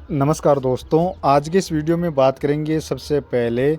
नमस्कार दोस्तों, आज की इस वीडियो में बात करेंगे सबसे पहले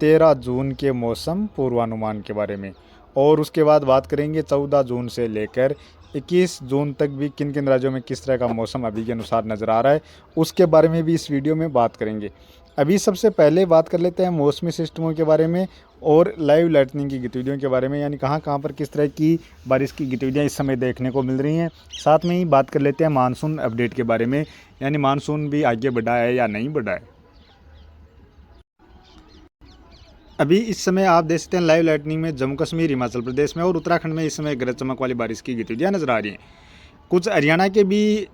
13 जून के मौसम पूर्वानुमान के बारे में और उसके बाद बात करेंगे 14 जून से लेकर 21 जून तक भी किन किन राज्यों में किस तरह का मौसम अभी के अनुसार नज़र आ रहा है, उसके बारे में भी इस वीडियो में बात करेंगे। अभी सबसे पहले बात कर लेते हैं मौसमी सिस्टमों के बारे में और लाइव लाइटनिंग की गतिविधियों के बारे में, यानी कहाँ कहाँ पर किस तरह की बारिश की गतिविधियाँ इस समय देखने को मिल रही हैं। साथ में ही बात कर लेते हैं मानसून अपडेट के बारे में, यानी मानसून भी आगे बढ़ा है या नहीं बढ़ा है। अभी इस समय आप देख सकते हैं लाइव लाइटनिंग में जम्मू कश्मीर, हिमाचल प्रदेश में और उत्तराखंड में इस समय गरज चमक वाली बारिश की गतिविधियाँ नजर आ रही हैं। कुछ हरियाणा के भी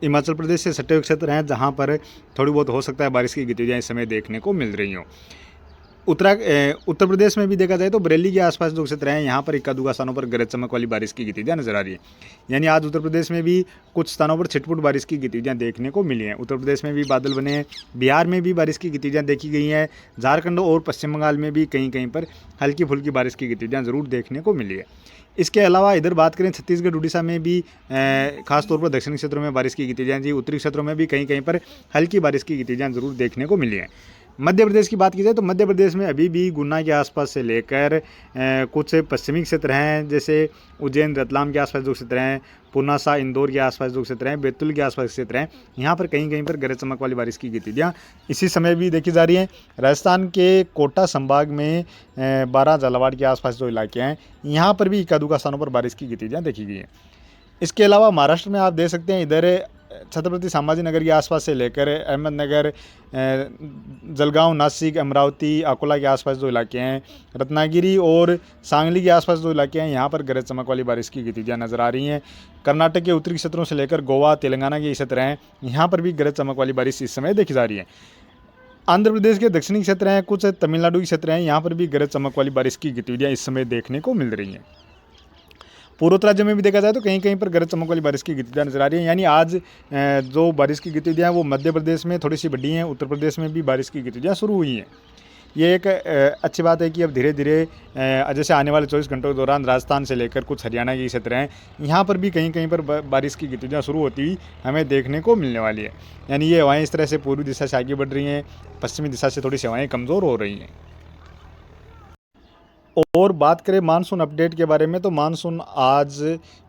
हिमाचल प्रदेश से सटे हुए क्षेत्र हैं जहां पर थोड़ी बहुत हो सकता है बारिश की गतिविधियाँ इस समय देखने को मिल रही हों। उत्तर प्रदेश में भी देखा जाए तो बरेली के आसपास जो क्षेत्र हैं यहाँ पर इक्का दुक्का स्थानों पर गरज चमक वाली बारिश की गतिविधियाँ नजर आ रही है। यानी आज उत्तर प्रदेश में भी कुछ स्थानों पर छिटपुट बारिश की गतिविधियाँ देखने को मिली हैं। उत्तर प्रदेश में भी बादल बने हैं, बिहार में भी बारिश की गतिविधियाँ देखी गई हैं, झारखंड और पश्चिम बंगाल में भी कहीं कहीं पर हल्की फुल्की बारिश की गतिविधियाँ ज़रूर देखने को मिली है। इसके अलावा इधर बात करें छत्तीसगढ़ उड़ीसा में भी खासतौर पर दक्षिणी क्षेत्रों में बारिश की गतिविधियाँ जी, उत्तरी क्षेत्रों में भी कहीं कहीं पर हल्की बारिश की गतिविधियाँ ज़रूर देखने को मिली हैं। मध्य प्रदेश की बात की जाए तो मध्य प्रदेश में अभी भी गुना के आसपास से लेकर कुछ पश्चिमी क्षेत्र हैं, जैसे उज्जैन रतलाम के आसपास जो क्षेत्र हैं, पुनासा इंदौर के आसपास जो क्षेत्र हैं, बैतूल के आसपास क्षेत्र हैं, यहाँ पर कहीं कहीं पर गरज चमक वाली बारिश की गतिविधियाँ इसी समय भी देखी जा रही हैं। राजस्थान के कोटा संभाग में 12 झालावाड़ के आसपास जो इलाके हैं, यहाँ पर भी इक्का दुक्का स्थानों पर बारिश की गतिविधियाँ देखी गई हैं। इसके अलावा महाराष्ट्र में आप देख सकते हैं, इधर छत्रपति संभाजी नगर के आसपास से लेकर अहमदनगर, जलगांव, नासिक, अमरावती, अकोला के आसपास जो इलाके हैं, रत्नागिरी और सांगली के आसपास जो इलाके हैं, यहाँ पर गरज चमक वाली बारिश की गतिविधियाँ नजर आ रही हैं। कर्नाटक के उत्तरी क्षेत्रों से लेकर गोवा, तेलंगाना के क्षेत्र हैं, यहाँ पर भी गरज चमक वाली बारिश इस समय देखी जा रही है। आंध्र प्रदेश के दक्षिणी क्षेत्र हैं, कुछ तमिलनाडु के क्षेत्र हैं, यहाँ पर भी गरज चमक वाली बारिश की गतिविधियाँ इस समय देखने को मिल रही हैं। पूर्वोत्तर राज्यों में भी देखा जाए तो कहीं कहीं पर गरज चमक वाली बारिश की गतिविधियाँ नजर आ रही हैं। यानी आज जो बारिश की गतिविधियाँ वो मध्य प्रदेश में थोड़ी सी बढ़ी हैं, उत्तर प्रदेश में भी बारिश की गतिविधियाँ शुरू हुई हैं। ये एक अच्छी बात है कि अब धीरे धीरे जैसे आने वाले 24 घंटों के दौरान राजस्थान से लेकर कुछ हरियाणा के क्षेत्र हैं, यहाँ पर भी कहीं कहीं पर बारिश की गतिविधियाँ शुरू होती हुई हमें देखने को मिलने वाली है। यानी ये हवाएँ इस तरह से पूर्वी दिशा से आगे बढ़ रही हैं, पश्चिमी दिशा से थोड़ी सी हवाएँ कमज़ोर हो रही हैं। और बात करें मानसून अपडेट के बारे में तो मानसून आज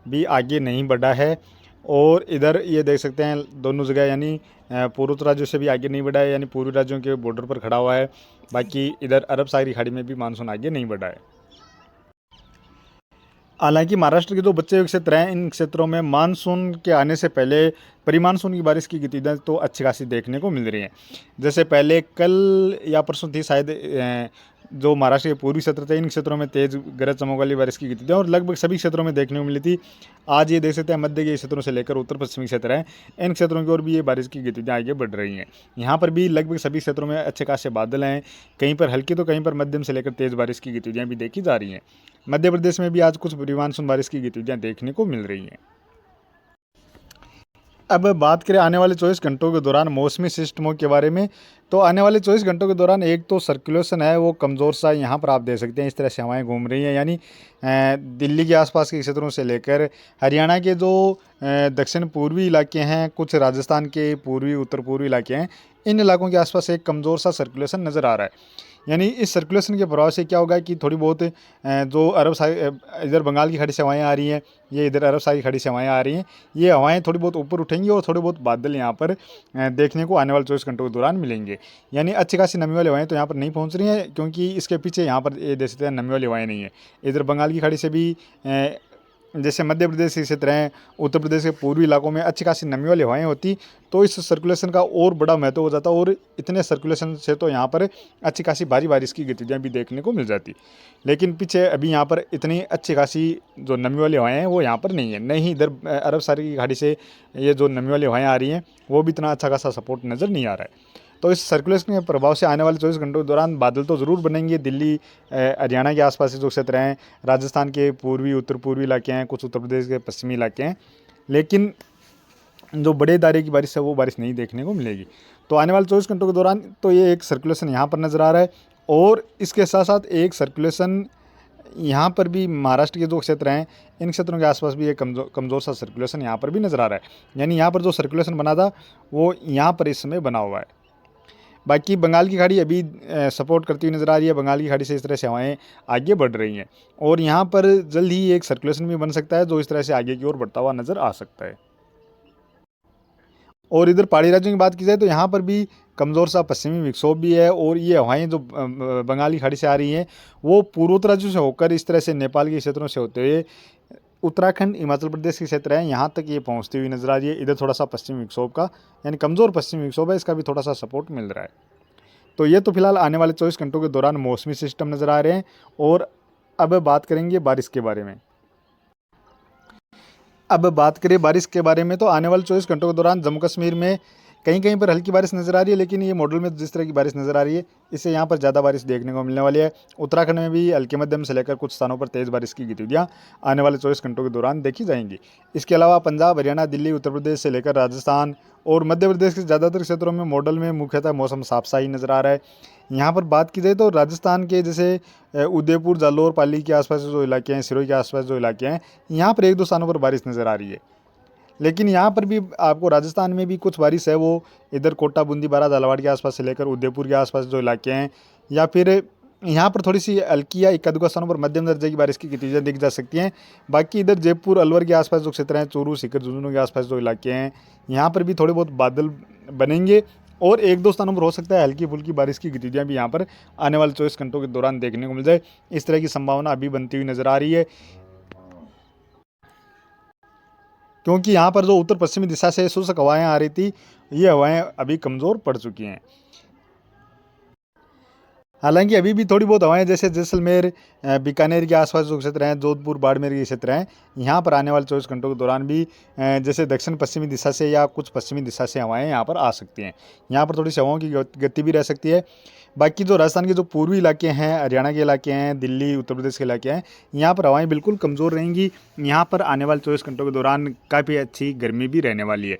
भी आगे नहीं बढ़ा है और इधर ये देख सकते हैं दोनों जगह, यानी पूर्वोत्तर राज्यों से भी आगे नहीं बढ़ा है, यानी पूर्वी राज्यों के बॉर्डर पर खड़ा हुआ है। बाकी इधर अरब सागरी खाड़ी में भी मानसून आगे नहीं बढ़ा है। हालांकि महाराष्ट्र के जो बचे हुए क्षेत्र हैं, इन क्षेत्रों में मानसून के आने से पहले प्री मानसून की बारिश की गतिविधियाँ तो अच्छी खासी देखने को मिल रही हैं। जैसे पहले कल या परसों थी शायद, जो महाराष्ट्र के पूर्वी क्षेत्र थे, इन क्षेत्रों में तेज गरज चमक वाली बारिश की गतिविधियाँ और लगभग सभी क्षेत्रों में देखने को मिली थी। आज ये देख सकते हैं मध्य के क्षेत्रों से लेकर उत्तर पश्चिमी क्षेत्र हैं, इन क्षेत्रों की ओर भी ये बारिश की गतिविधियाँ आगे बढ़ रही हैं। यहाँ पर भी लगभग सभी क्षेत्रों में अच्छे खासे बादल हैं, कहीं पर हल्की तो कहीं पर मध्यम से लेकर तेज बारिश की गतिविधियाँ भी देखी जा रही हैं। मध्य प्रदेश में भी आज कुछ प्री मानसून बारिश की गतिविधियाँ देखने को मिल रही हैं। अब बात करें आने वाले 24 घंटों के दौरान मौसमी सिस्टमों के बारे में, तो आने वाले 24 घंटों के दौरान एक तो सर्कुलेशन है वो कमज़ोर सा, यहाँ पर आप देख सकते हैं इस तरह से हवाएं घूम रही हैं। यानी दिल्ली के आसपास के क्षेत्रों से लेकर हरियाणा के जो दक्षिण पूर्वी इलाके हैं, कुछ राजस्थान के पूर्वी उत्तर पूर्वी इलाके हैं, इन इलाकों के आसपास एक कमज़ोर सा सर्कुलेशन नज़र आ रहा है। यानी इस सर्कुलेशन के प्रभाव से क्या होगा कि थोड़ी बहुत जो इधर बंगाल की खाड़ी से हवाएँ आ रही हैं, ये इधर अरब सागरी खाड़ी से हवाएँ आ रही हैं, ये हवाएँ थोड़ी बहुत ऊपर उठेंगी और थोड़े बहुत बादल यहाँ पर देखने को आने वाले 24 घंटों के दौरान मिलेंगे। यानी अच्छी खासी नमी वाली हवाएँ तो यहाँ पर नहीं पहुँच रही हैं, क्योंकि इसके पीछे यहाँ पर ये देख सकते हैं नमी वाली हवाएँ नहीं है। इधर बंगाल की खाड़ी से भी जैसे मध्य प्रदेश के क्षेत्र हैं, उत्तर प्रदेश के पूर्वी इलाकों में अच्छी खासी नमी वाली हवाएँ होती तो इस सर्कुलेशन का और बड़ा महत्व हो जाता, और इतने सर्कुलेशन से तो यहाँ पर अच्छी खासी भारी बारिश की गतिविधियाँ भी देखने को मिल जाती। लेकिन पीछे अभी यहाँ पर इतनी अच्छी खासी जो नमी वाली हवाएँ हैं वो यहाँ पर नहीं है, नहीं इधर अरब सागरी की खाड़ी से ये जो नमी वाली हवाएँ आ रही हैं वो भी इतना अच्छा खासा सपोर्ट नज़र नहीं आ रहा है। तो इस सर्कुलेशन के प्रभाव से आने वाले 24 घंटों के दौरान बादल तो ज़रूर बनेंगे। दिल्ली, हरियाणा के आसपास जो क्षेत्र हैं, राजस्थान के पूर्वी उत्तर पूर्वी इलाके हैं, कुछ उत्तर प्रदेश के पश्चिमी इलाके हैं, लेकिन जो बड़े दायरे की बारिश है वो बारिश नहीं देखने को मिलेगी। तो आने वाले 24 घंटों के दौरान तो ये एक सर्कुलेशन यहाँ पर नज़र आ रहा है, और इसके साथ साथ एक सर्कुलेशन यहाँ पर भी महाराष्ट्र के जो क्षेत्र हैं इन क्षेत्रों के आसपास भी एक कमज़ोर सा सर्कुलेशन यहाँ पर भी नज़र आ रहा है। यानी यहाँ पर जो सर्कुलेशन बना था वो यहाँ पर इस समय बना हुआ है। बाकी बंगाल की खाड़ी अभी सपोर्ट करती हुई नज़र आ रही है। बंगाल की खाड़ी से इस तरह से हवाएं आगे बढ़ रही हैं और यहाँ पर जल्द ही एक सर्कुलेशन भी बन सकता है जो इस तरह से आगे की ओर बढ़ता हुआ नज़र आ सकता है। और इधर पहाड़ी राज्यों की बात की जाए तो यहाँ पर भी कमज़ोर सा पश्चिमी विक्षोभ भी है और ये हवाएं जो बंगाल की खाड़ी से आ रही हैं वो पूर्वोत्तर राज्यों से होकर इस तरह से नेपाल के क्षेत्रों से होते हुए उत्तराखंड हिमाचल प्रदेश के क्षेत्र हैं यहाँ तक ये पहुँचती हुई नज़र आ रही है। इधर थोड़ा सा पश्चिमी विक्षोभ का यानी कमज़ोर पश्चिमी विक्षोभ है, इसका भी थोड़ा सा सपोर्ट मिल रहा है। तो ये तो फिलहाल आने वाले 24 घंटों के दौरान मौसमी सिस्टम नज़र आ रहे हैं। और अब बात करेंगे बारिश के बारे में। अब बात करें बारिश के बारे में तो आने वाले 24 घंटों के दौरान जम्मू कश्मीर में कहीं कहीं पर हल्की बारिश नज़र आ रही है, लेकिन ये मॉडल में जिस तरह की बारिश नज़र आ रही है इससे यहाँ पर ज़्यादा बारिश देखने को मिलने वाली है। उत्तराखंड में भी हल्के मध्यम से लेकर कुछ स्थानों पर तेज़ बारिश की गतिविधियाँ आने वाले 24 घंटों के दौरान देखी जाएंगी। इसके अलावा पंजाब, हरियाणा, दिल्ली, उत्तर प्रदेश से लेकर राजस्थान और मध्य प्रदेश के ज़्यादातर क्षेत्रों में मॉडल में मुख्यतः मौसम साफ सा ही नज़र आ रहा है। यहाँ पर बात की जाए तो राजस्थान के जैसे उदयपुर, जालौर, पाली के आसपास जो इलाके हैं, सिरोही के आसपास जो इलाके हैं, यहाँ पर एक दो स्थानों पर बारिश नज़र आ रही है। लेकिन यहाँ पर भी आपको राजस्थान में भी कुछ बारिश है वो इधर कोटा, बूंदी, बारा, झालावाड़ के आसपास से लेकर उदयपुर के आसपास जो इलाके हैं, या फिर यहाँ पर थोड़ी सी हल्की या इक्का दुक्का स्थानों पर मध्यम दर्जे की बारिश की गतिविधियाँ दिख जा सकती हैं। बाकी इधर जयपुर, अलवर के आसपास जो क्षेत्र हैं, चूरू, सीकर, झुंझुनू के आसपास जो इलाके हैं, यहाँ पर भी थोड़े बहुत बादल बनेंगे और एक दो स्थानों पर हो सकता है हल्की फुल्की बारिश की गतिविधियाँ भी यहाँ पर आने वाले 24 घंटों के दौरान देखने को मिल जाए। इस तरह की संभावना अभी बनती हुई नज़र आ रही है, क्योंकि यहाँ पर जो उत्तर पश्चिमी दिशा से शुष्क हवाएं आ रही थी ये हवाएं अभी कमज़ोर पड़ चुकी हैं। हालांकि अभी भी थोड़ी बहुत हवाएं जैसे जैसलमेर, बीकानेर के आसपास जो क्षेत्र हैं, जोधपुर, बाड़मेर के क्षेत्र हैं, यहाँ पर आने वाले 24 घंटों के दौरान भी जैसे दक्षिण पश्चिमी दिशा से या कुछ पश्चिमी दिशा से हवाएं यहाँ पर आ सकती हैं। यहाँ पर थोड़ी सी हवाओं की गति भी रह सकती है। बाकी जो राजस्थान के जो पूर्वी इलाके हैं, हरियाणा के इलाके हैं, दिल्ली, उत्तर प्रदेश के इलाके हैं, यहाँ पर हवाएं बिल्कुल कमज़ोर रहेंगी। यहाँ पर आने वाले 24 घंटों के दौरान काफ़ी अच्छी गर्मी भी रहने वाली है।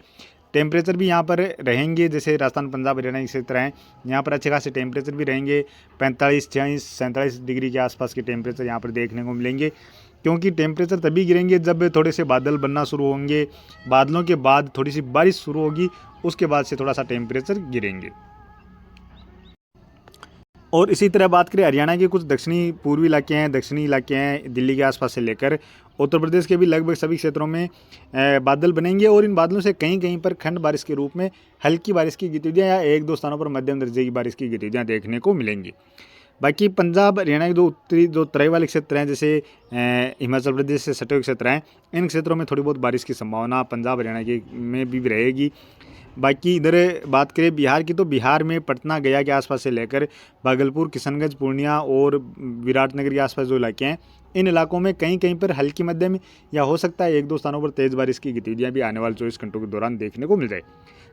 टेम्परेचर भी यहाँ पर रहेंगे, जैसे राजस्थान, पंजाब, हरियाणा के क्षेत्र हैं, यहाँ पर अच्छे खासे टेम्परेचर भी रहेंगे। 45, 46, 47 डिग्री के आसपास के टेम्परेचर यहाँ पर देखने को मिलेंगे, क्योंकि टेम्परेचर तभी गिरेंगे जब थोड़े से बादल बनना शुरू होंगे। बादलों के बाद थोड़ी सी बारिश शुरू होगी, उसके बाद से थोड़ा सा टेम्परेचर गिरेंगे। और इसी तरह बात करें हरियाणा के कुछ दक्षिणी पूर्वी इलाके हैं, दक्षिणी इलाके हैं, दिल्ली के आसपास से लेकर उत्तर प्रदेश के भी लगभग सभी क्षेत्रों में बादल बनेंगे और इन बादलों से कहीं कहीं पर खंड बारिश के रूप में हल्की बारिश की गतिविधियाँ या एक दो स्थानों पर मध्यम दर्जे की बारिश की गतिविधियाँ देखने को मिलेंगी। बाकी पंजाब, हरियाणा के जो उत्तरी जो तराई वाले क्षेत्र हैं, जैसे हिमाचल प्रदेश से सटे हुए क्षेत्र हैं, इन क्षेत्रों में थोड़ी बहुत बारिश की संभावना पंजाब, हरियाणा के में भी रहेगी। बाकी इधर बात करें बिहार की तो बिहार में पटना, गया के आसपास से लेकर भागलपुर, किशनगंज, पूर्णिया और विराटनगर के आसपास जो इलाके हैं, इन इलाकों में कहीं कहीं पर हल्की मध्यम या हो सकता है एक दो स्थानों पर तेज़ बारिश की गतिविधियाँ भी आने वाले 24 घंटों के दौरान देखने को मिल जाए।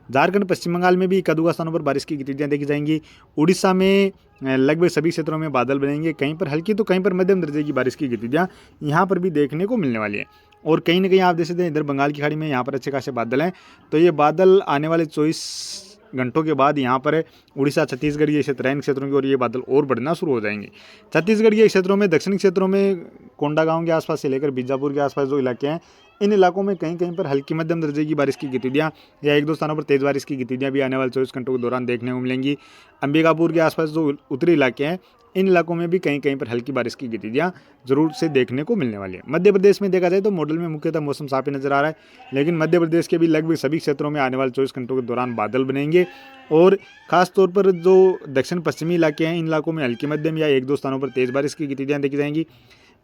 झारखंड, पश्चिम बंगाल में भी एक आध स्थानों पर बारिश की गतिविधियाँ देखी जाएंगी। उड़ीसा में लगभग सभी क्षेत्रों में बादल बनेंगे, कहीं पर हल्की तो कहीं पर मध्यम दर्जे की बारिश की गतिविधियाँ यहाँ पर भी देखने को मिलने वाली है। और कहीं ना कहीं आप देख सकते हैं इधर बंगाल की खाड़ी में यहाँ पर अच्छे खासे बादल हैं, तो ये बादल आने वाले 24 घंटों के बाद यहाँ पर उड़ीसा, छत्तीसगढ़ ये क्षेत्र हैं, इन क्षेत्रों की ओर ये बादल और बढ़ना शुरू हो जाएंगे। छत्तीसगढ़ के क्षेत्रों में, दक्षिणी क्षेत्रों में कोंडागांव के आसपास से लेकर बीजापुर के आसपास जो इलाके हैं, इन इलाकों में कहीं कहीं पर हल्की मध्यम दर्जे की बारिश की गतिविधियाँ या एक दो स्थानों पर तेज़ बारिश की गतिविधियाँ भी आने वाले 24 घंटों के दौरान देखने को मिलेंगी। अंबिकापुर के आसपास जो उत्तरी इलाके हैं, इन इलाकों में भी कहीं कहीं पर हल्की बारिश की गतिविधियाँ जरूर से देखने को मिलने वाली है। मध्य प्रदेश में देखा जाए तो मॉडल में मुख्यतः मौसम साफ ही नजर आ रहा है, लेकिन मध्य प्रदेश के भी लगभग सभी क्षेत्रों में आने वाले 24 घंटों के दौरान बादल बनेंगे और खासतौर पर जो दक्षिण पश्चिमी इलाके हैं, इन इलाकों में हल्की मध्यम या एक दो स्थानों पर तेज़ बारिश की गतिविधियाँ देखी जाएंगी।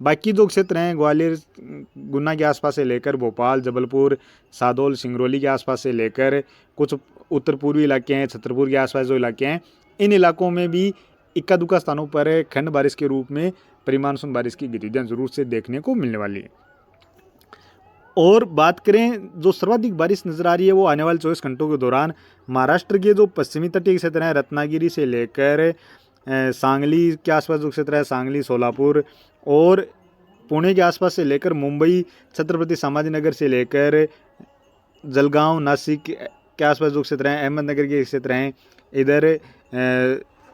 बाकी जो क्षेत्र हैं ग्वालियर, गुना के आसपास से लेकर भोपाल, जबलपुर, सादौल, सिंगरौली के आसपास से लेकर कुछ उत्तर पूर्वी इलाके हैं, छतरपुर के आसपास जो इलाके हैं, इन इलाकों में भी इक्का दुक्का स्थानों पर खंड बारिश के रूप में परिमानसून बारिश की गतिविधियाँ जरूर से देखने को मिलने वाली है। और बात करें जो सर्वाधिक बारिश नज़र आ रही है वो आने वाले 24 घंटों के दौरान महाराष्ट्र के जो पश्चिमी तटीय क्षेत्र हैं, रत्नागिरी से लेकर सांगली के आसपास जो क्षेत्र है, सांगली, सोलापुर और पुणे के आसपास से लेकर मुंबई, छत्रपति संभाजीनगर से लेकर जलगांव, नासिक के आसपास जो क्षेत्र हैं, अहमदनगर के क्षेत्र हैं, इधर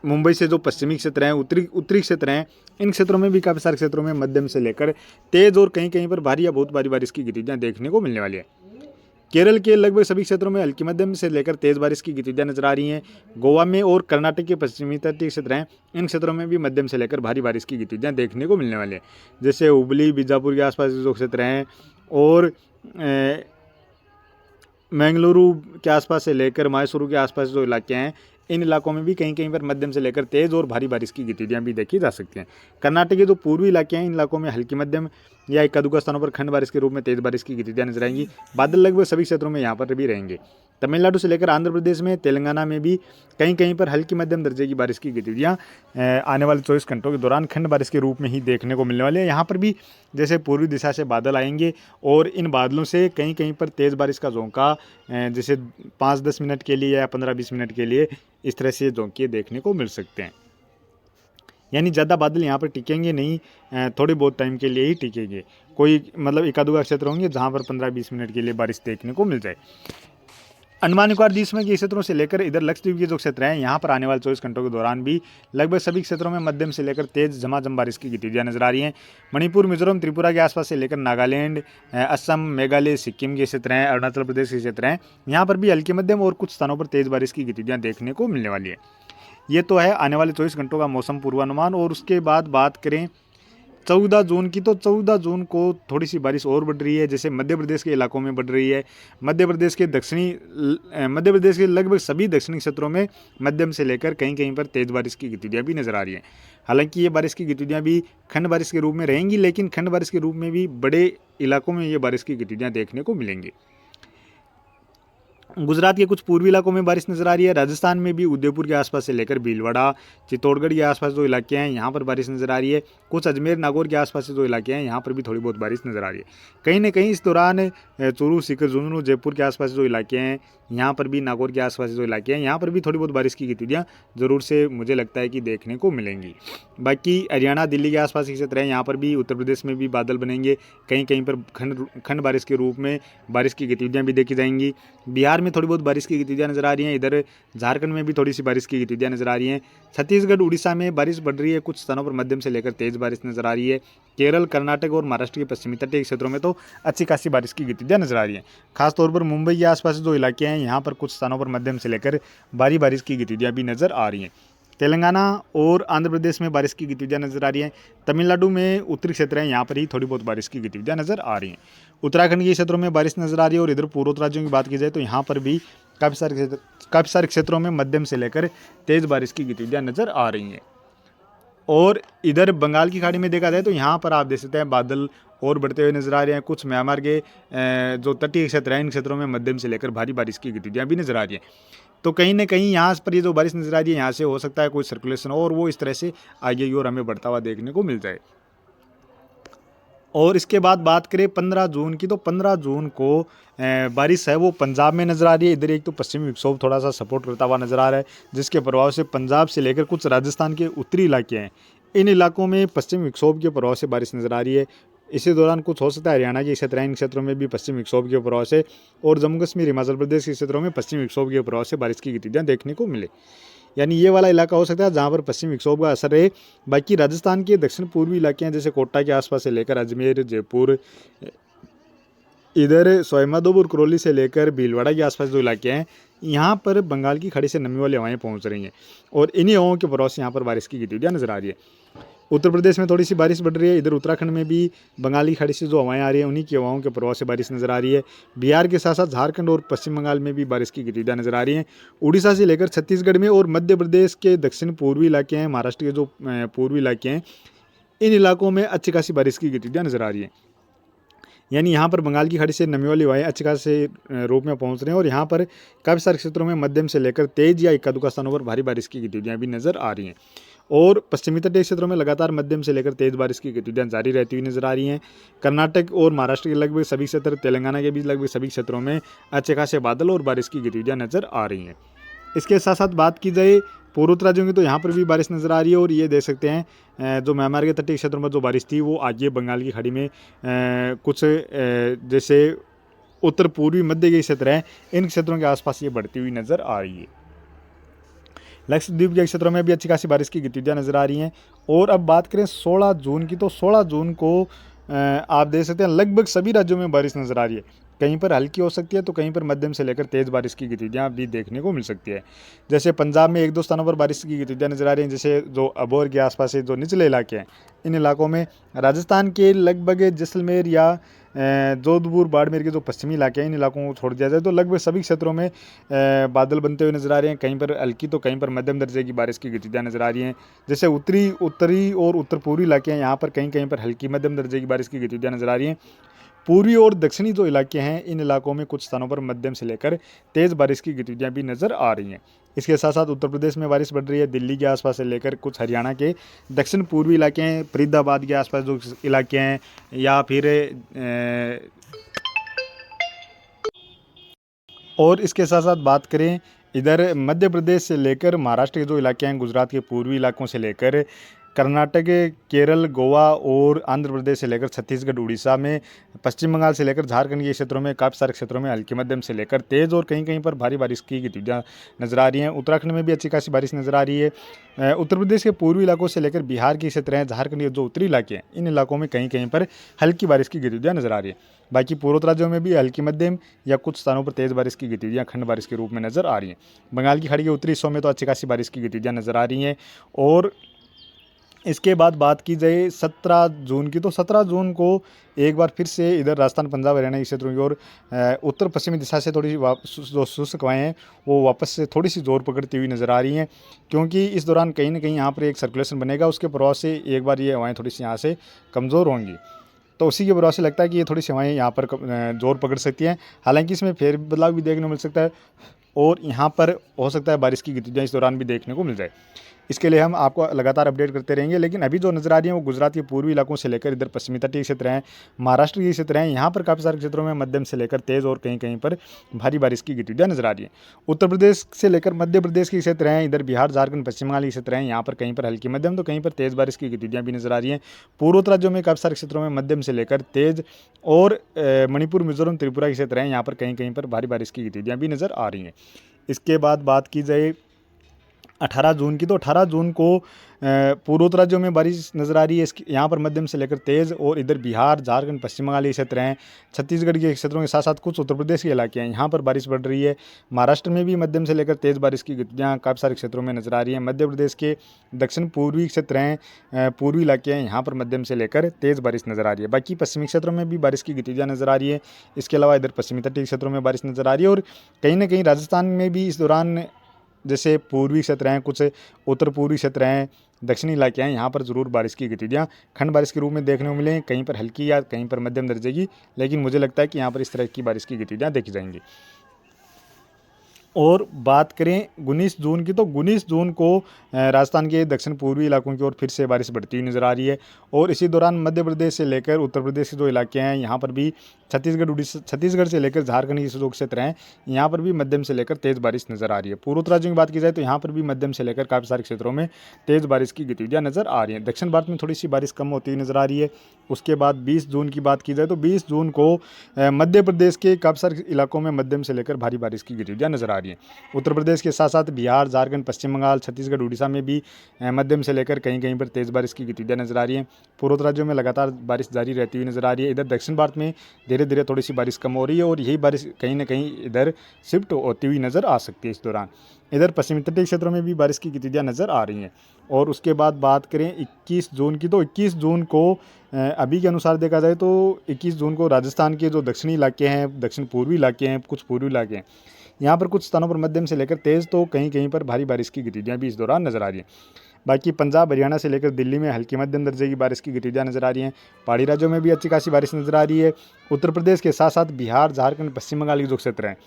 मुंबई से जो पश्चिमी क्षेत्र हैं, उत्तरी उत्तरी क्षेत्र हैं, इन क्षेत्रों में भी काफ़ी सारे क्षेत्रों में मध्यम से लेकर तेज़ और कहीं कहीं पर भारी या बहुत भारी बारिश की गतिविधियाँ देखने को मिलने वाली है। केरल के लगभग सभी क्षेत्रों में हल्की मध्यम से लेकर तेज़ बारिश की गतिविधियाँ नजर आ रही हैं। गोवा में और कर्नाटक के पश्चिमी तटीय क्षेत्र हैं, इन क्षेत्रों में भी मध्यम से लेकर भारी बारिश की गतिविधियाँ देखने को मिलने वाली है। जैसे हुबली, बीजापुर के आसपास जो क्षेत्र हैं और मैंगलुरु के आसपास से लेकर मैसूरू के आसपास जो इलाके हैं, इन इलाकों में भी कहीं कहीं पर मध्यम से लेकर तेज़ और भारी बारिश की गतिविधियाँ भी देखी जा सकती हैं। कर्नाटक के जो पूर्वी इलाके हैं, इन इलाकों में हल्की मध्यम या इक्का दुक्का स्थानों पर खंड बारिश के रूप में तेज़ बारिश की गतिविधियाँ नजर आएंगी। बादल लगभग सभी क्षेत्रों में यहाँ पर भी रहेंगे। तमिलनाडु से लेकर आंध्र प्रदेश में, तेलंगाना में भी कहीं कहीं पर हल्की मध्यम दर्जे की बारिश की गतिविधियाँ आने वाले 24 घंटों के दौरान खंड बारिश के रूप में ही देखने को मिलने वाली है। यहाँ पर भी जैसे पूर्वी दिशा से बादल आएंगे और इन बादलों से कहीं कहीं पर तेज़ बारिश का झोंका जैसे 5-10 मिनट के लिए या 15-20 मिनट के लिए इस तरह से झोंके देखने को मिल सकते हैं। यानी ज़्यादा बादल यहाँ पर टिकेंगे नहीं, थोड़े बहुत टाइम के लिए ही टिकेंगे। कोई मतलब एका दुक्का क्षेत्र होंगे जहाँ पर 15-20 मिनट के लिए बारिश देखने को मिल जाए। अंडमान निकोबार द्वीप समूह के क्षेत्रों से लेकर इधर लक्षद्वीप के जो क्षेत्र हैं, यहाँ पर आने वाले 24 घंटों के दौरान भी लगभग सभी क्षेत्रों में मध्यम से लेकर तेज झमाझम बारिश की गतिविधियाँ नजर आ रही हैं। मणिपुर, मिजोरम, त्रिपुरा के आसपास से लेकर नागालैंड, असम, मेघालय, सिक्किम के क्षेत्र हैं, अरुणाचल प्रदेश के क्षेत्र हैं, यहाँ पर भी हल्की मध्यम और कुछ स्थानों पर तेज बारिश की गतिविधियाँ देखने को मिलने वाली है। ये तो है आने वाले 24 घंटों का मौसम पूर्वानुमान। और उसके बाद बात करें 14 जून की, तो 14 जून को थोड़ी सी बारिश और बढ़ रही है। जैसे मध्य प्रदेश के इलाकों में बढ़ रही है। मध्य प्रदेश के लगभग सभी दक्षिणी क्षेत्रों में मध्यम से लेकर कहीं कहीं पर तेज़ बारिश की गतिविधियाँ भी नजर आ रही हैं। हालांकि ये बारिश की गतिविधियाँ भी खंड बारिश के रूप में रहेंगी, लेकिन खंड बारिश के रूप में भी बड़े इलाकों में ये बारिश की गतिविधियाँ देखने को मिलेंगी। गुजरात के कुछ पूर्वी इलाकों में बारिश नजर आ रही है। राजस्थान में भी उदयपुर के आसपास से लेकर भीलवाड़ा, चित्तौड़गढ़ के आसपास जो इलाके हैं, यहाँ पर बारिश नजर आ रही है। कुछ अजमेर, नागौर के आसपास से जो इलाके हैं, यहाँ पर भी थोड़ी बहुत बारिश नजर आ रही है। कहीं ना कहीं इस दौरान चूरू, सीकर, झुंझुनू, जयपुर के आसपास जो इलाके हैं, यहाँ पर भी, नागौर के आसपास जो इलाके हैं, यहाँ पर भी थोड़ी बहुत बारिश की गतिविधियाँ जरूर से मुझे लगता है कि देखने को मिलेंगी। बाकी हरियाणा, दिल्ली के आसपास के क्षेत्र हैं, यहाँ पर भी, उत्तर प्रदेश में भी बादल बनेंगे। कहीं कहीं पर खंड बारिश के रूप में बारिश की गतिविधियाँ भी देखी जाएंगी। बिहार में थोड़ी बहुत बारिश की गतिविधियाँ नजर आ रही हैं। इधर झारखंड में भी थोड़ी सी बारिश की गतिविधियाँ नजर आ रही हैं। छत्तीसगढ़, उड़ीसा में बारिश बढ़ रही है। कुछ स्थानों पर मध्यम से लेकर तेज बारिश नजर आ रही है। केरल, कर्नाटक और महाराष्ट्र के पश्चिमी तटीय क्षेत्रों में तो अच्छी खासी बारिश की गतिविधियाँ नजर आ रही हैं। खासतौर पर मुंबई के आसपास जो इलाके हैं, यहाँ पर कुछ स्थानों पर मध्यम से लेकर भारी बारिश की गतिविधियाँ भी नजर आ रही हैं। तेलंगाना और आंध्र प्रदेश में बारिश की गतिविधियाँ नजर आ रही हैं। तमिलनाडु में उत्तरी क्षेत्र हैं, यहाँ पर ही थोड़ी बहुत बारिश की गतिविधियाँ नजर आ रही हैं। उत्तराखंड के क्षेत्रों में बारिश नजर आ रही है। और इधर पूर्वोत्तर राज्यों की बात की जाए तो यहाँ पर भी काफ़ी सारे क्षेत्रों में मध्यम से लेकर तेज़ बारिश की गतिविधियाँ नजर आ रही हैं। और इधर बंगाल की खाड़ी में देखा जाए तो यहाँ पर आप देख सकते हैं बादल और बढ़ते हुए नजर आ रहे हैं। कुछ म्यांमार के जो तटीय क्षेत्र हैं, इन क्षेत्रों में मध्यम से लेकर भारी बारिश की गतिविधियाँ भी नजर आ रही हैं। तो कहीं ना कहीं यहाँ पर ये जो बारिश नजर आ रही है, यहाँ से हो सकता है कोई सर्कुलेशन और वो इस तरह से आगे की ओर हमें बढ़ता हुआ देखने को मिल जाए। और इसके बाद बात करें 15 जून की, तो 15 जून को बारिश है वो पंजाब में नज़र आ रही है। इधर एक तो पश्चिमी विक्षोभ थोड़ा सा सपोर्ट करता हुआ नज़र आ रहा है, जिसके प्रभाव से पंजाब से लेकर कुछ राजस्थान के उत्तरी इलाके हैं, इन इलाकों में पश्चिमी विक्षोभ के प्रभाव से बारिश नज़र आ रही है। इसी दौरान कुछ हो सकता है हरियाणा के क्षेत्र हैं, इन क्षेत्रों में भी पश्चिमी विक्षोभ के प्रभाव से, और जम्मू कश्मीर, हिमाचल प्रदेश के क्षेत्रों में पश्चिमी विक्षोभ के प्रभाव से बारिश की गतिविधियाँ देखने को मिले। यानी ये वाला इलाका हो सकता है जहाँ पर पश्चिमी विक्षोभ का असर रहे। बाकी राजस्थान के दक्षिण पूर्वी इलाके हैं, जैसे कोटा के आसपास से लेकर अजमेर, जयपुर, इधर सोयमाधोपुर, करौली से लेकर भीलवाड़ा के आसपास जो इलाके हैं, यहाँ पर बंगाल की खाड़ी से नमी वाली हवाएं पहुँच रही हैं और इन्हीं हवाओं के प्रभाव से यहाँ पर बारिश की गतिविधियाँ नजर आ रही है। उत्तर प्रदेश में थोड़ी सी बारिश बढ़ रही है। इधर उत्तराखंड में भी बंगाली खाड़ी से जो हवाएं आ रही हैं, उन्हीं की हवाओं के प्रभाव से बारिश नजर आ रही है। बिहार के साथ साथ झारखंड और पश्चिम बंगाल में भी बारिश की गतिविधियाँ नजर आ रही हैं। उड़ीसा से लेकर छत्तीसगढ़ में और मध्य प्रदेश के दक्षिण पूर्वी इलाके हैं, महाराष्ट्र के जो पूर्वी इलाके हैं, इन इलाकों में अच्छी खासी बारिश की गतिविधियाँ नजर आ रही हैं। यानी यहाँ पर बंगाल की खाड़ी से नमी वाली हवाएं अच्छी खासे रूप में पहुँच रहे हैं और यहाँ पर काफ़ी सारे क्षेत्रों में मध्यम से लेकर तेज या इक्का दुक्का स्थानों पर भारी बारिश की गतिविधियाँ भी नजर आ रही हैं। और पश्चिमी तटीय क्षेत्रों में लगातार मध्यम से लेकर तेज बारिश की गतिविधियाँ जारी रहती हुई नजर आ रही हैं। कर्नाटक और महाराष्ट्र के लगभग सभी क्षेत्र, तेलंगाना के भी लगभग सभी क्षेत्रों में अच्छे खासे बादल और बारिश की गतिविधियाँ नजर आ रही हैं। इसके साथ साथ बात की जाए पूर्वोत्तर राज्यों की, तो यहाँ पर भी बारिश नजर आ रही है। और ये देख सकते हैं जो म्यांमार के तटीय क्षेत्रों में जो बारिश थी, वो आगे बंगाल की खाड़ी में कुछ जैसे उत्तर पूर्वी मध्य के क्षेत्र हैं, इन क्षेत्रों के आसपास ये बढ़ती हुई नजर आ रही है। लक्षद्वीप के क्षेत्रों में भी अच्छी खासी बारिश की गतिविधियाँ नज़र आ रही हैं। और अब बात करें 16 जून की, तो 16 जून को आप देख सकते हैं लगभग सभी राज्यों में बारिश नज़र आ रही है। कहीं पर हल्की हो सकती है तो कहीं पर मध्यम से लेकर तेज़ बारिश की गतिविधियाँ भी देखने को मिल सकती है। जैसे पंजाब में एक दो स्थानों पर बारिश की गतिविधियाँ नज़र आ रही हैं, जैसे जो अबोहर के आसपास के जो निचले इलाके हैं इन इलाकों में, राजस्थान के लगभग जैसलमेर या जोधपुर बाड़मेर के जो पश्चिमी इलाके हैं इन इलाकों को छोड़ दिया जाए तो लगभग सभी क्षेत्रों में बादल बनते हुए नज़र आ रहे हैं। कहीं पर हल्की तो कहीं पर मध्यम दर्जे की बारिश की गतिविधियाँ नज़र आ रही हैं। जैसे उत्तरी और उत्तर पूर्वी इलाके हैं, यहाँ पर कहीं कहीं पर हल्की मध्यम दर्जे की बारिश की गतिविधियाँ नज़र आ रही हैं। पूर्वी और दक्षिणी जो इलाके हैं इन इलाकों में कुछ स्थानों पर मध्यम से लेकर तेज़ बारिश की गतिविधियाँ भी नज़र आ रही हैं। इसके साथ साथ उत्तर प्रदेश में बारिश बढ़ रही है। दिल्ली के आसपास से लेकर कुछ हरियाणा के दक्षिण पूर्वी इलाके हैं, फरीदाबाद के आसपास जो इलाके हैं, या फिर और इसके साथ साथ बात करें इधर मध्य प्रदेश से लेकर महाराष्ट्र के जो इलाके हैं, गुजरात के पूर्वी इलाकों से लेकर कर्नाटक, केरल, गोवा और आंध्र प्रदेश से लेकर छत्तीसगढ़, उड़ीसा में, पश्चिम बंगाल से लेकर झारखंड के क्षेत्रों में काफ़ी सारे क्षेत्रों में हल्की मध्यम से लेकर तेज़ और कहीं कहीं पर भारी बारिश की गतिविधियाँ नज़र आ रही हैं। उत्तराखंड में भी अच्छी खासी बारिश नज़र आ रही है। उत्तर प्रदेश के पूर्वी इलाकों से लेकर बिहार के क्षेत्र हैं, झारखंड के जो उत्तरी इलाके हैं इन इलाकों में कहीं कहीं पर हल्की बारिश की गतिविधियाँ नज़र आ रही है। बाकी पूर्वोत्तर राज्यों में भी हल्की मध्यम या कुछ स्थानों पर तेज़ बारिश की गतिविधियाँ खंड बारिश के रूप में नज़र आ रही हैं। बंगाल की खाड़ी के उत्तरी हिस्सों में तो अच्छी खासी बारिश की गतिविधियाँ नज़र आ रही हैं। और इसके बाद बात की जाए 17 जून की, तो 17 जून को एक बार फिर से इधर राजस्थान, पंजाब, हरियाणा के क्षेत्रों की ओर उत्तर पश्चिमी दिशा से थोड़ी जो शुष्क हवाएं हैं वो वापस से थोड़ी सी जोर पकड़ती हुई नज़र आ रही हैं, क्योंकि इस दौरान कहीं ना कहीं यहाँ पर एक सर्कुलेशन बनेगा, उसके प्रभाव से एक बार ये हवाएं थोड़ी सी यहाँ से कमज़ोर होंगी। तो उसी के प्रभाव से लगता है कि ये थोड़ी सी हवाएं यहाँ पर जोर पकड़ सकती हैं। हालांकि इसमें फेर बदलाव भी देखने को मिल सकता है और यहाँ पर हो सकता है बारिश की गतिविधियाँ इस दौरान भी देखने को मिल जाए। इसके लिए हम आपको लगातार अपडेट करते रहेंगे। लेकिन अभी जो नज़र आ रही है वो गुजरात के पूर्वी इलाकों से लेकर इधर पश्चिमी तटीय क्षेत्र हैं, महाराष्ट्र के क्षेत्र हैं, यहाँ पर काफ़ी सारे क्षेत्रों में मध्यम से लेकर तेज़ और कहीं कहीं पर भारी बारिश की गतिविधियाँ नज़र आ रही है। उत्तर प्रदेश से लेकर मध्य प्रदेश के क्षेत्र हैं, इधर बिहार, झारखंड, पश्चिम बंगाल के क्षेत्र हैं, यहाँ पर कहीं पर हल्की मध्यम तो कहीं पर तेज़ बारिश की गतिविधियाँ भी नज़र आ रही हैं। पूर्वोत्तर राज्यों में काफ़ी सारे क्षेत्रों में मध्यम से लेकर तेज़ और मणिपुर, मिजोरम, त्रिपुरा के क्षेत्र हैं, यहाँ पर कहीं कहीं पर भारी बारिश की गतिविधियाँ भी नज़र आ रही हैं। इसके बाद बात की जाए 18 जून की, तो 18 जून को पूर्वोत्तर राज्यों में बारिश नज़र आ रही है। इसकी यहाँ पर मध्यम से लेकर तेज़, और इधर बिहार, झारखंड, पश्चिम बंगाल के क्षेत्र हैं, छत्तीसगढ़ के क्षेत्रों के साथ साथ कुछ उत्तर प्रदेश के इलाके हैं, यहाँ पर बारिश बढ़ रही है। महाराष्ट्र में भी मध्यम से लेकर तेज़ बारिश की गतिविधियाँ काफ़ी सारे क्षेत्रों में नज़र आ रही है। मध्य प्रदेश के दक्षिण पूर्वी क्षेत्र हैं, पूर्वी इलाके हैं, यहाँ पर मध्यम से लेकर तेज़ बारिश नज़र आ रही है। बाकी पश्चिमी क्षेत्रों में भी बारिश की गतिविधियाँ नज़र आ रही है। इसके अलावा इधर पश्चिमी तटीय क्षेत्रों में बारिश नज़र आ रही है। और कहीं ना कहीं राजस्थान में भी इस दौरान जैसे पूर्वी क्षेत्र हैं, कुछ उत्तर पूर्वी क्षेत्र हैं, दक्षिणी इलाके हैं, यहाँ पर ज़रूर बारिश की गतिविधियाँ खंड बारिश के रूप में देखने को मिलेंगी, कहीं पर हल्की या कहीं पर मध्यम दर्जे की, लेकिन मुझे लगता है कि यहाँ पर इस तरह की बारिश की गतिविधियाँ देखी जाएंगी। और बात करें 19 जून की, तो 19 जून को राजस्थान के दक्षिण पूर्वी इलाकों की ओर फिर से बारिश बढ़ती हुई नज़र आ रही है। और इसी दौरान मध्य प्रदेश से लेकर उत्तर प्रदेश के जो इलाके हैं, यहाँ पर भी छत्तीसगढ़, उड़ीसा, छत्तीसगढ़ से लेकर झारखंड के जो क्षेत्र हैं, यहाँ पर भी मध्यम से लेकर तेज़ बारिश नज़र आ रही है। पूर्वोत्तर राज्यों की बात की जाए तो यहाँ पर भी मध्यम से लेकर काफ़ी सारे क्षेत्रों में तेज़ बारिश की गतिविधियाँ नज़र आ रही हैं। दक्षिण भारत में थोड़ी सी बारिश कम होती हुई नज़र आ रही है। उसके बाद 20 जून की बात की जाए तो 20 जून को मध्य प्रदेश के काफ़ी सारे इलाकों में मध्यम से लेकर भारी बारिश की गतिविधियाँ नज़र आ रही हैं। उत्तर प्रदेश के साथ साथ बिहार, झारखंड, पश्चिम बंगाल, छत्तीसगढ़, उड़ीसा में भी मध्यम से लेकर कहीं कहीं पर तेज़ बारिश की गतिविधियाँ नज़र आ रही हैं। पूर्वोत्तर राज्यों में लगातार बारिश जारी रहती हुई नज़र आ रही है। इधर दक्षिण भारत में धीरे धीरे थोड़ी सी बारिश कम हो रही है और यही बारिश कहीं ना कहीं इधर शिफ्ट होती हुई नज़र आ सकती है इस दौरान। इधर पश्चिमी तटीय क्षेत्रों में भी बारिश की गतिविधियाँ नज़र आ रही हैं। और उसके बाद बात करें 21 जून की, तो 21 जून को अभी के अनुसार देखा जाए तो 21 जून को राजस्थान के जो दक्षिणी इलाके हैं, दक्षिण पूर्वी इलाके हैं, कुछ पूर्वी इलाके हैं, यहाँ पर कुछ स्थानों पर मध्यम से लेकर तेज़ तो कहीं कहीं पर भारी बारिश की गतिविधियाँ भी इस दौरान नज़र आ रही हैं। बाकी पंजाब, हरियाणा से लेकर दिल्ली में हल्की मध्यम दर्जे की बारिश की गतिविधियाँ नज़र आ रही हैं। पहाड़ी राज्यों में भी अच्छी खासी बारिश नज़र आ रही है। उत्तर प्रदेश के साथ साथ बिहार, झारखंड, पश्चिम बंगाल के जो क्षेत्र हैं,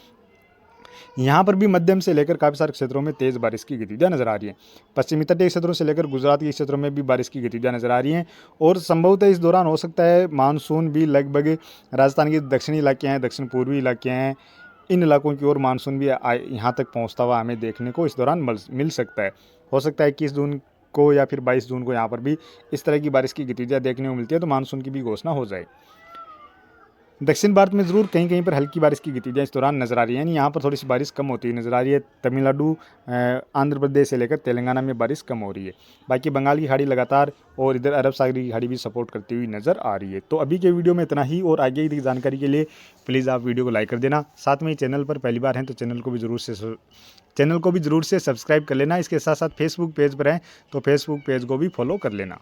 यहाँ पर भी मध्यम से लेकर काफ़ी सारे क्षेत्रों में तेज़ बारिश की गतिविधियाँ नज़र आ रही हैं। पश्चिमी तटीय क्षेत्रों से लेकर गुजरात के क्षेत्रों में भी बारिश की गतिविधियाँ नज़र आ रही हैं। और संभवतः इस दौरान हो सकता है मानसून भी लगभग राजस्थान के दक्षिणी इलाके हैं, दक्षिण पूर्वी इलाके हैं, इन इलाकों की ओर मानसून भी यहाँ तक पहुँचता हुआ हमें देखने को इस दौरान मिल सकता है। हो सकता है 21 जून को या फिर 22 जून को यहाँ पर भी इस तरह की बारिश की गतिविधियाँ देखने को मिलती है, तो मानसून की भी घोषणा हो जाए। दक्षिण भारत में ज़रूर कहीं कहीं पर हल्की बारिश की गतिविधियाँ इस दौरान नजर आ रही है, यानी यहाँ पर थोड़ी सी बारिश कम होती हुई नजर आ रही है। तमिलनाडु, आंध्र प्रदेश से लेकर तेलंगाना में बारिश कम हो रही है। बाकी बंगाल की खाड़ी लगातार और इधर अरब सागर की खाड़ी भी सपोर्ट करती हुई नजर आ रही है। तो अभी के वीडियो में इतना ही, और आगे की जानकारी के लिए प्लीज़ आप वीडियो को लाइक कर देना। साथ में ही चैनल पर पहली बार हैं तो चैनल को भी ज़रूर से सब्सक्राइब कर लेना। इसके साथ साथ फेसबुक पेज पर हैं तो फेसबुक पेज को भी फॉलो कर लेना।